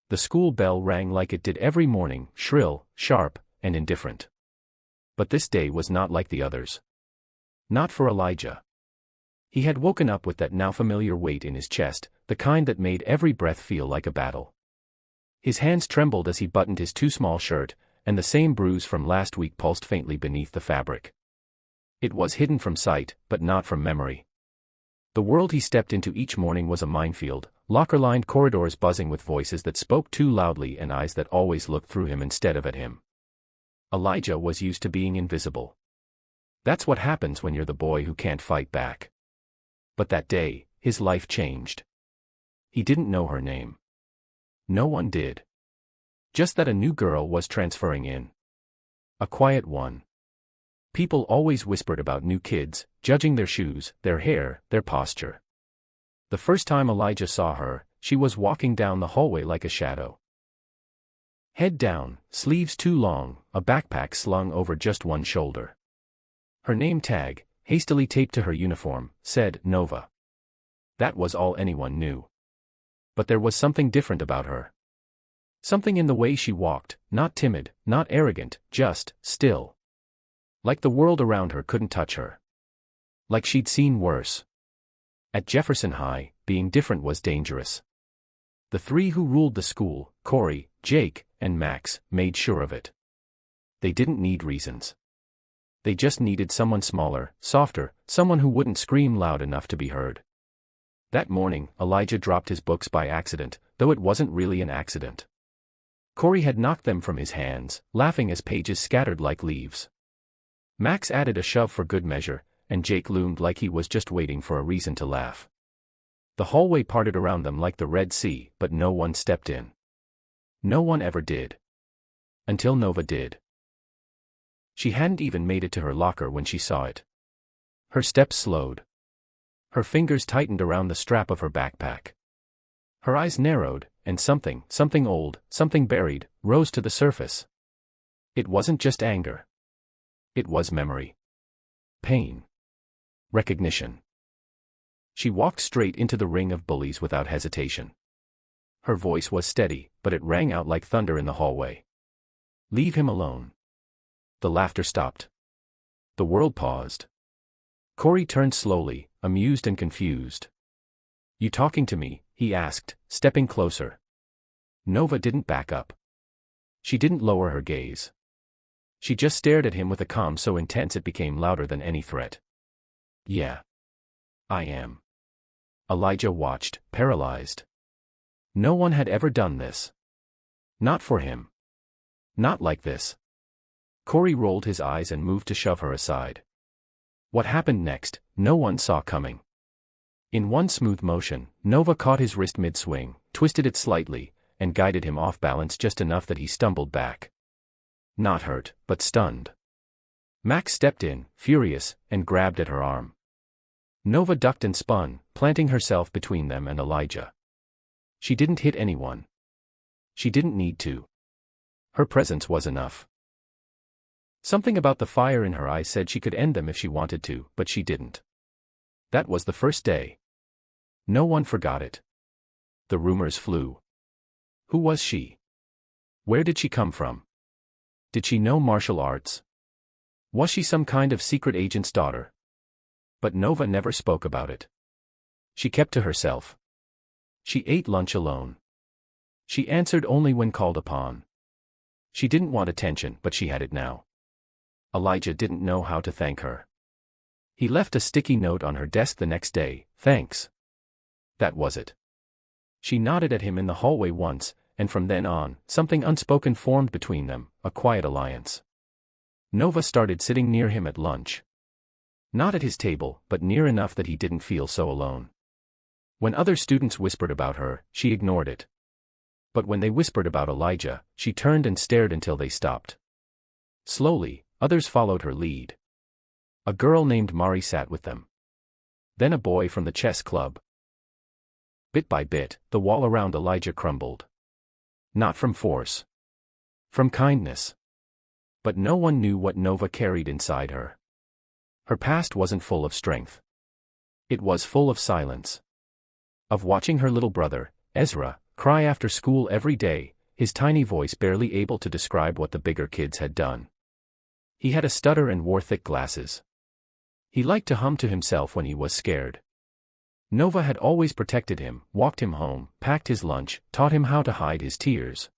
The school bell rang like it did every morning, shrill, sharp, and indifferent. But this day was not like the others. Not for Elijah. He had woken up with that now familiar weight in his chest, the kind that made every breath feel like a battle. His hands trembled as he buttoned his too small shirt, and the same bruise from last week pulsed faintly beneath the fabric. It was hidden from sight, but not from memory. The world he stepped into each morning was a minefield, locker-lined corridors buzzing with voices that spoke too loudly and eyes that always looked through him instead of at him. Elijah was used to being invisible. That's what happens when you're the boy who can't fight back. But that day, his life changed. He didn't know her name. No one did. Just that a new girl was transferring in. A quiet one. People always whispered about new kids, judging their shoes, their hair, their posture. The first time Elijah saw her, she was walking down the hallway like a shadow. Head down, sleeves too long, a backpack slung over just one shoulder. Her name tag, hastily taped to her uniform, said Nova. That was all anyone knew. But there was something different about her. Something in the way she walked, not timid, not arrogant, just still. Like the world around her couldn't touch her. Like she'd seen worse. At Jefferson High, being different was dangerous. The three who ruled the school, Corey, Jake, and Max, made sure of it. They didn't need reasons. They just needed someone smaller, softer, someone who wouldn't scream loud enough to be heard. That morning, Elijah dropped his books by accident, though it wasn't really an accident. Corey had knocked them from his hands, laughing as pages scattered like leaves. Max added a shove for good measure, and Jake loomed like he was just waiting for a reason to laugh. The hallway parted around them like the Red Sea, but no one stepped in. No one ever did. Until Nova did. She hadn't even made it to her locker when she saw it. Her steps slowed. Her fingers tightened around the strap of her backpack. Her eyes narrowed, and something old, something buried, rose to the surface. It wasn't just anger. It was memory. Pain. Recognition. She walked straight into the ring of bullies without hesitation. Her voice was steady, but it rang out like thunder in the hallway. Leave him alone. The laughter stopped. The world paused. Corey turned slowly, amused and confused. You talking to me? He asked, stepping closer. Nova didn't back up. She didn't lower her gaze. She just stared at him with a calm so intense it became louder than any threat. Yeah. I am. Elijah watched, paralyzed. No one had ever done this. Not for him. Not like this. Corey rolled his eyes and moved to shove her aside. What happened next, no one saw coming. In one smooth motion, Nova caught his wrist mid-swing, twisted it slightly, and guided him off balance just enough that he stumbled back. Not hurt, but stunned. Max stepped in, furious, and grabbed at her arm. Nova ducked and spun, planting herself between them and Elijah. She didn't hit anyone. She didn't need to. Her presence was enough. Something about the fire in her eyes said she could end them if she wanted to, but she didn't. That was the first day. No one forgot it. The rumors flew. Who was she? Where did she come from? Did she know martial arts? Was she some kind of secret agent's daughter? But Nova never spoke about it. She kept to herself. She ate lunch alone. She answered only when called upon. She didn't want attention, but she had it now. Elijah didn't know how to thank her. He left a sticky note on her desk the next day, thanks. That was it. She nodded at him in the hallway once, and from then on, something unspoken formed between them, a quiet alliance. Nova started sitting near him at lunch. Not at his table, but near enough that he didn't feel so alone. When other students whispered about her, she ignored it. But when they whispered about Elijah, she turned and stared until they stopped. Slowly, others followed her lead. A girl named Mari sat with them. Then a boy from the chess club. Bit by bit, the wall around Elijah crumbled. Not from force. From kindness. But no one knew what Nova carried inside her. Her past wasn't full of strength. It was full of silence. Of watching her little brother, Ezra, cry after school every day, his tiny voice barely able to describe what the bigger kids had done. He had a stutter and wore thick glasses. He liked to hum to himself when he was scared. Nova had always protected him, walked him home, packed his lunch, taught him how to hide his tears.